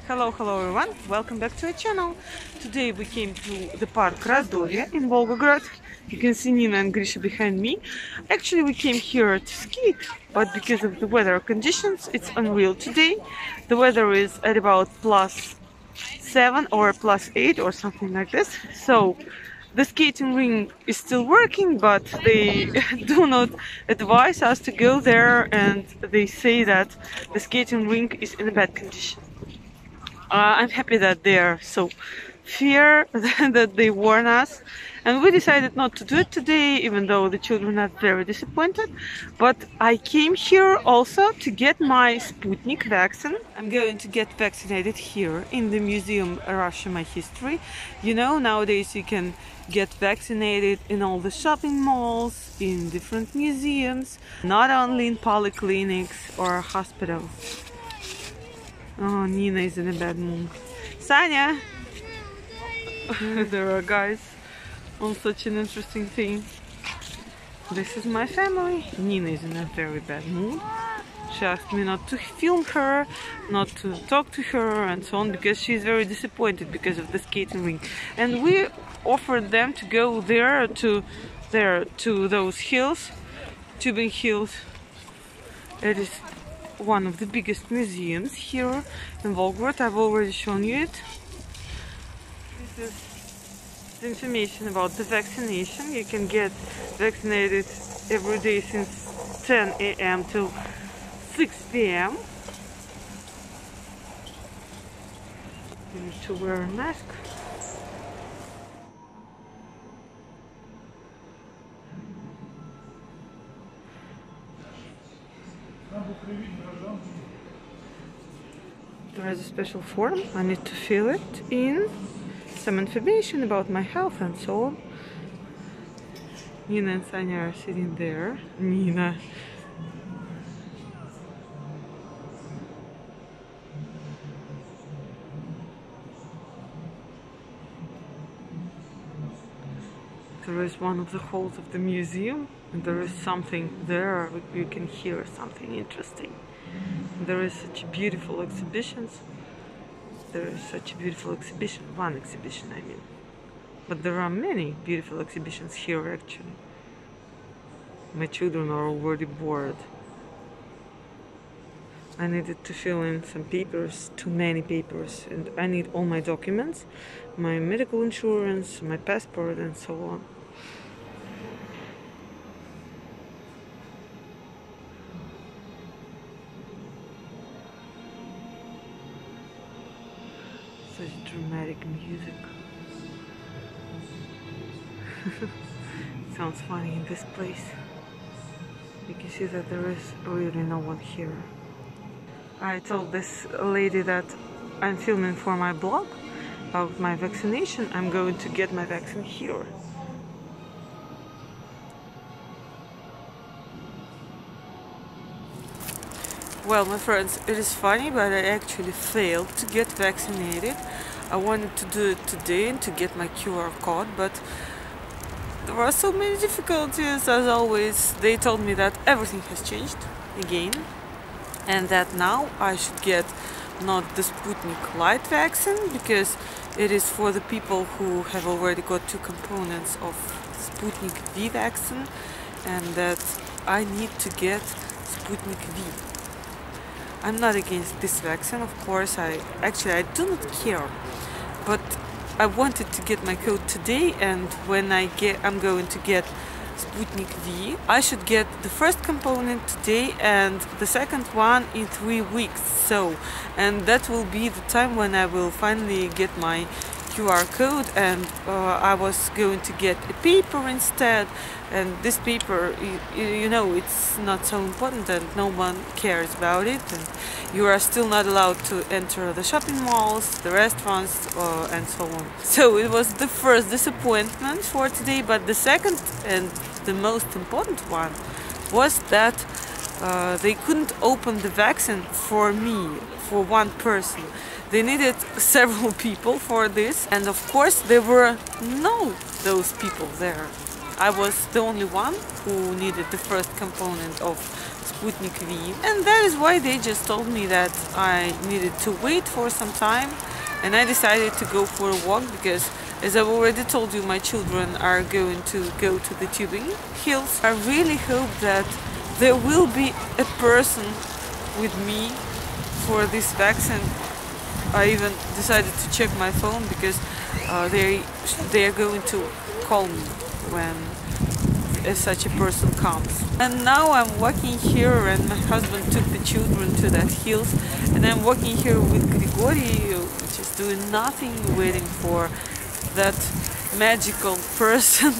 Hello everyone, welcome back to our channel. Today we came to the park Razdorye in Volgograd. You can see Nina and Grisha behind me. Actually we came here to ski, but because of the weather conditions it's unreal today. The weather is at about +7 or +8 or something like this. So the skating ring is still working, but they do not advise us to go there, and they say that the skating rink is in a bad condition. I'm happy that they are so fair that they warn us, and we decided not to do it today, even though the children are very disappointed. But I came here also to get my Sputnik vaccine. I'm going to get vaccinated here in the Museum Russia My History. You know, nowadays you can get vaccinated in all the shopping malls, in different museums, not only in polyclinics or hospitals. Oh, Nina is in a bad mood. Sanya! There are guys on such an interesting thing. This is my family. Nina is in a very bad mood. She asked me not to film her, not to talk to her and so on, because she's very disappointed because of the skating rink. And we offered them to go there to those hills, tubing hills. It is one of the biggest museums here in Volgograd. I've already shown you it. This is the information about the vaccination. You can get vaccinated every day since 10 a.m. till 6 p.m. You need to wear a mask. There is a special form. I need to fill it in, some information about my health and so on. Nina and Sanya are sitting there. Nina. There is one of the halls of the museum, and there is something there. You can hear something interesting. There is such beautiful exhibitions. There is such a beautiful exhibition, one exhibition I mean. But there are many beautiful exhibitions here actually. My children are already bored. I needed to fill in some papers, too many papers, and I need all my documents, my medical insurance, my passport and so on. Such dramatic music. Sounds funny in this place. You can see that there is really no one here. I told this lady that I'm filming for my blog about my vaccination. I'm going to get my vaccine here. Well, my friends, it is funny, but I actually failed to get vaccinated. I wanted to do it today and to get my QR code, but there were so many difficulties as always. They told me that everything has changed again, and that now I should get not the Sputnik Light vaccine, because it is for the people who have already got 2 components of Sputnik V vaccine, and that I need to get Sputnik V. I'm not against this vaccine, of course. I do not care, but I wanted to get my code today, and when I'm going to get Sputnik V, I should get the first component today and the second one in 3 weeks. And that will be the time when I will finally get my QR code, and I was going to get a paper instead, and this paper, you know, it's not so important and no one cares about it, and you are still not allowed to enter the shopping malls, the restaurants, and so on. So it was the first disappointment for today, but the second and the most important one was that they couldn't open the vaccine for me, for one person. They needed several people for this, and of course there were those people there. I was the only one who needed the first component of Sputnik V. And that is why they just told me that I needed to wait for some time, and I decided to go for a walk because, as I've already told you, my children are going to go to the tubing hills. I really hope that there will be a person with me for this vaccine. I even decided to check my phone because they are going to call me when such a person comes. And now I'm walking here, and my husband took the children to that hills, and I'm walking here with Grigory, just doing nothing, waiting for that magical person.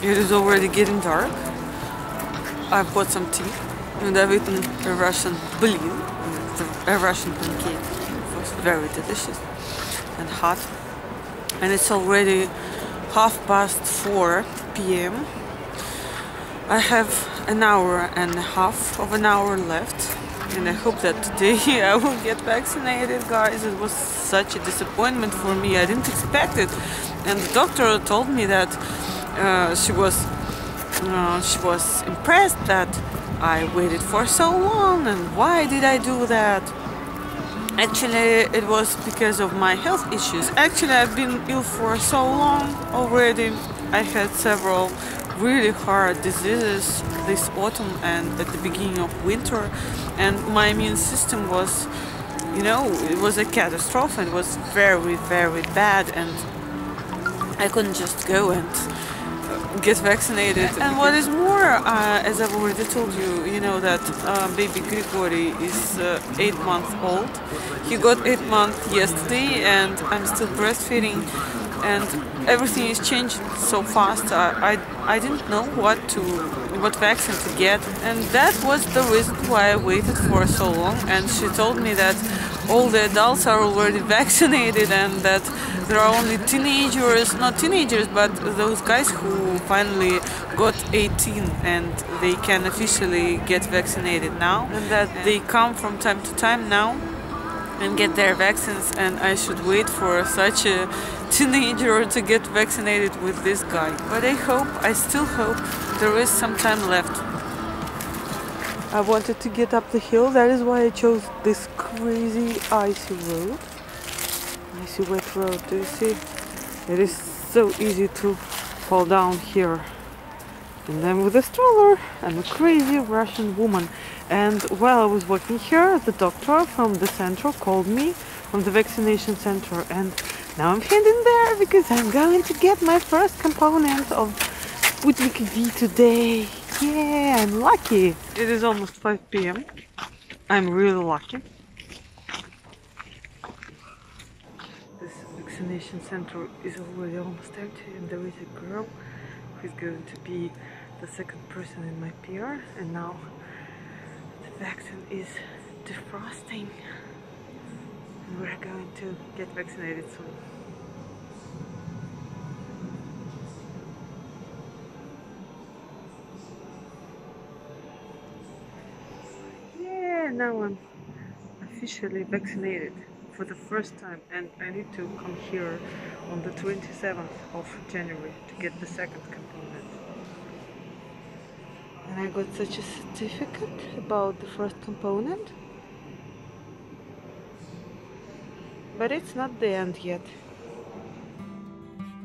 It is already getting dark. I've bought some tea and I've eaten a Russian blin, a Russian pancake. It was very delicious and hot. And it's already 4:30 p.m. I have an hour and a half of an hour left, and I hope that today I will get vaccinated, guys. It was such a disappointment for me. I didn't expect it, and the doctor told me that she was impressed that I waited for so long, and why did I do that? Actually, it was because of my health issues. Actually, I've been ill for so long already. I had several really hard diseases this autumn and at the beginning of winter, and my immune system was, it was a catastrophe. It was very, very bad, and I couldn't just go and get vaccinated. And what is more, as I've already told you, that baby Grigory is 8 months old. He got 8 months yesterday, and I'm still breastfeeding, and everything is changing so fast. I didn't know what vaccine to get, and that was the reason why I waited for so long. And she told me that all the adults are already vaccinated, and that there are only teenagers, not teenagers, but those guys who finally got 18 and they can officially get vaccinated now, and that they come from time to time now and get their vaccines, and I should wait for such a teenager to get vaccinated with this guy. But I still hope there is some time left. I wanted to get up the hill, that is why I chose this crazy icy road. Icy wet road, do you see? It is so easy to fall down here. And I'm with a stroller. I'm a crazy Russian woman. And while I was walking here, the doctor from the center called me from the vaccination center. And now I'm heading there because I'm going to get my first component of Sputnik V today. Yeah, I'm lucky. It is almost 5 p.m. I'm really lucky. This vaccination center is already almost empty, and there is a girl who's going to be the second person in my peer, and now the vaccine is defrosting, and we're going to get vaccinated soon. Yeah, now I'm officially vaccinated for the first time, and I need to come here on the 27th of January to get the second component. And I got such a certificate about the first component, but it's not the end yet.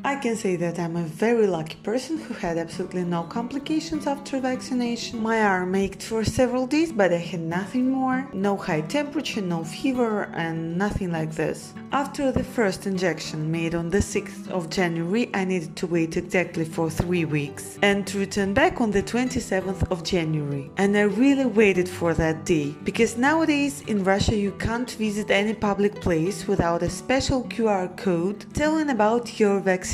I can say that I'm a very lucky person who had absolutely no complications after vaccination. My arm ached for several days, but I had nothing more. No high temperature, no fever, and nothing like this. After the first injection made on the 6th of January, I needed to wait exactly for 3 weeks and to return back on the 27th of January. And I really waited for that day, because nowadays in Russia you can't visit any public place without a special QR code telling about your vaccination.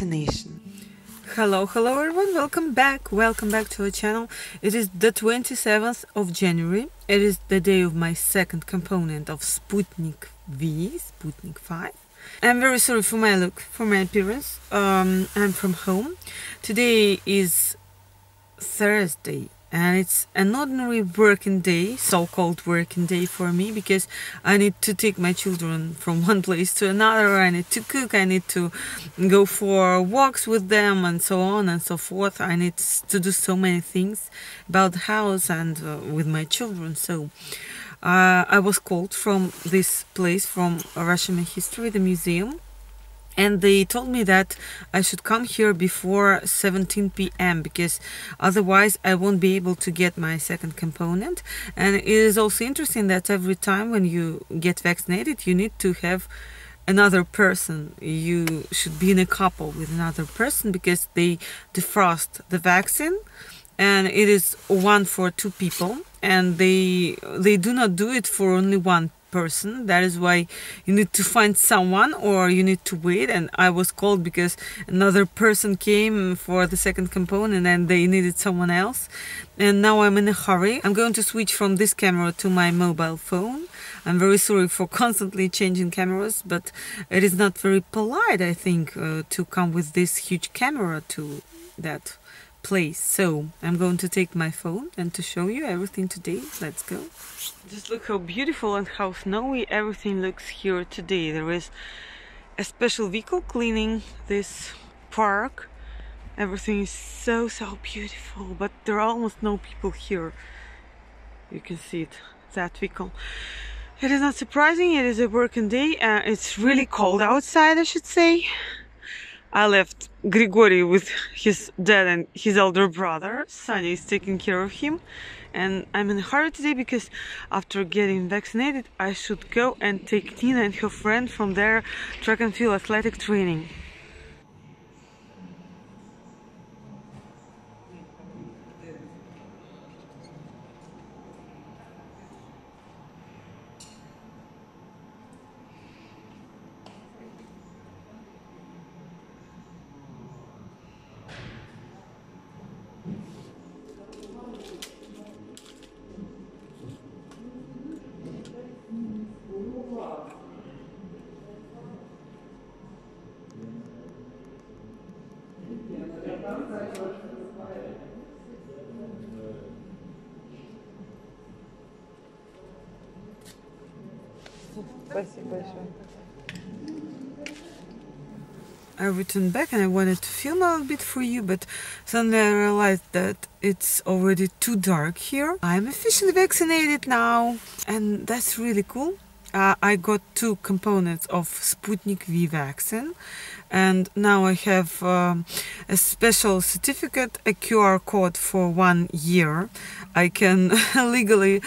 Hello everyone, welcome back to our channel. It is the 27th of January. It is the day of my second component of Sputnik V, Sputnik 5. I'm very sorry for my look, for my appearance. I'm from home. Today is Thursday and it's an ordinary working day, so-called working day for me, because I need to take my children from one place to another. I need to cook, I need to go for walks with them and so on and so forth. I need to do so many things about the house and with my children. So I was called from this place, from Russian history, the museum, and they told me that I should come here before 17 p.m. because otherwise I won't be able to get my second component. And it is also interesting that every time when you get vaccinated, you need to have another person. You should be in a couple with another person because they defrost the vaccine, and it is one for two people, and they do not do it for only one person. That is why you need to find someone or you need to wait. And I was called because another person came for the second component and they needed someone else, and now I'm in a hurry. I'm going to switch from this camera to my mobile phone. I'm very sorry for constantly changing cameras, but it is not very polite, I think, to come with this huge camera to that place. So I'm going to take my phone and to show you everything today. Let's go. Just look how beautiful and how snowy everything looks here today. There is a special vehicle cleaning this park. Everything is so beautiful, but there are almost no people here. You can see it, that vehicle. It is not surprising, it is a working day. It's really cold outside, I should say. I left Grigory with his dad and his elder brother. Sonny is taking care of him. And I'm in a hurry today because after getting vaccinated, I should go and take Nina and her friend from their track and field athletic training. I returned back and I wanted to film a little bit for you, but suddenly I realized that it's already too dark here. I'm officially vaccinated now, and that's really cool. I got 2 components of Sputnik V vaccine, and now I have a special certificate, a QR code for 1 year. I can legally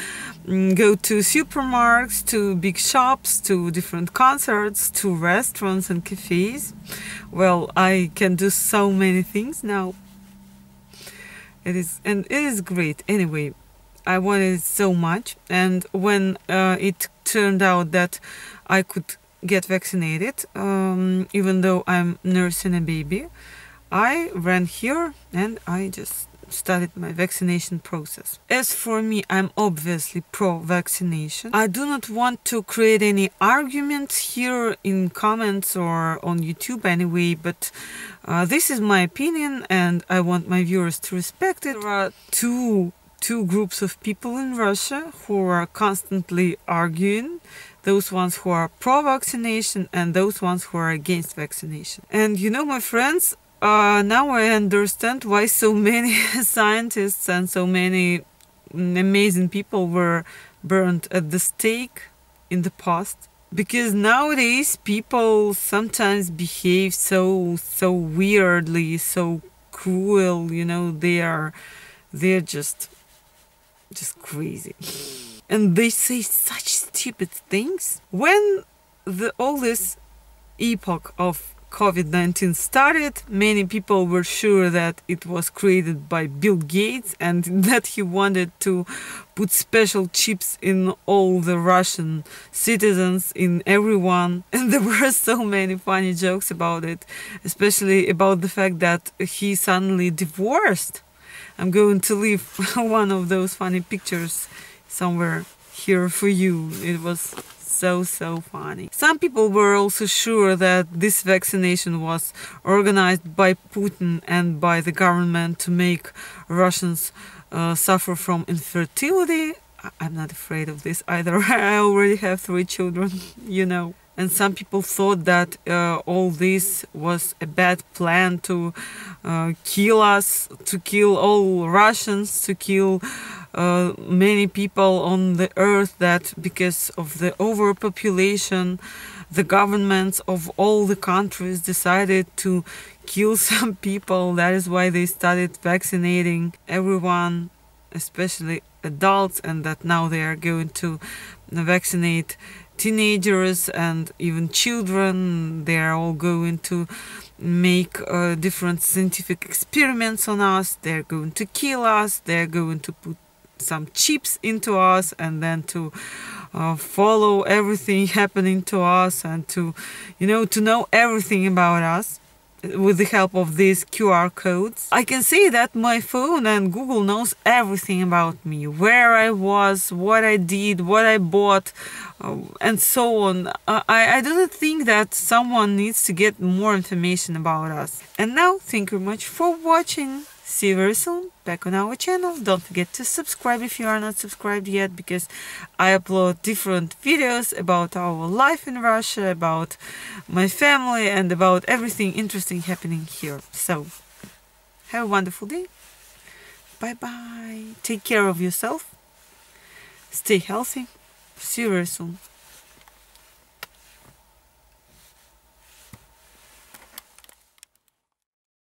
go to supermarkets, to big shops, to different concerts, to restaurants and cafes. Well, I can do so many things now. It is great. Anyway, I wanted it so much, and when it turned out that I could get vaccinated, even though I'm nursing a baby, I ran here and I just started my vaccination process. As for me, I'm obviously pro-vaccination. I do not want to create any arguments here in comments or on YouTube anyway, but this is my opinion and I want my viewers to respect it. There are two groups of people in Russia who are constantly arguing. Those ones who are pro-vaccination and those ones who are against vaccination. And you know, my friends, now I understand why so many scientists and so many amazing people were burned at the stake in the past. Because nowadays people sometimes behave so weirdly, so cruel, you know, they're just crazy. And they say such stupid things. When all this epoch of COVID-19 started, many people were sure that it was created by Bill Gates and that he wanted to put special chips in all the Russian citizens, in everyone. And there were so many funny jokes about it, especially about the fact that he suddenly divorced. I'm going to leave one of those funny pictures somewhere here for you. It was so funny. Some people were also sure that this vaccination was organized by Putin and by the government to make Russians suffer from infertility. I'm not afraid of this either. I already have 3 children, you know. And some people thought that all this was a bad plan to kill us, to kill all Russians, to kill many people on the earth, that because of the overpopulation, the governments of all the countries decided to kill some people. That is why they started vaccinating everyone, especially adults, and that now they are going to vaccinate teenagers and even children. They are all going to make different scientific experiments on us. They're going to kill us. They're going to put some chips into us and then to follow everything happening to us and to know everything about us with the help of these QR codes. I can see that my phone and Google knows everything about me, where I was, what I did, what I bought, and so on. I don't think that someone needs to get more information about us. And now, thank you very much for watching. See you very soon back on our channel. Don't forget to subscribe if you are not subscribed yet, because I upload different videos about our life in Russia, about my family, and about everything interesting happening here. So, have a wonderful day. Bye bye. Take care of yourself. Stay healthy. See you very soon.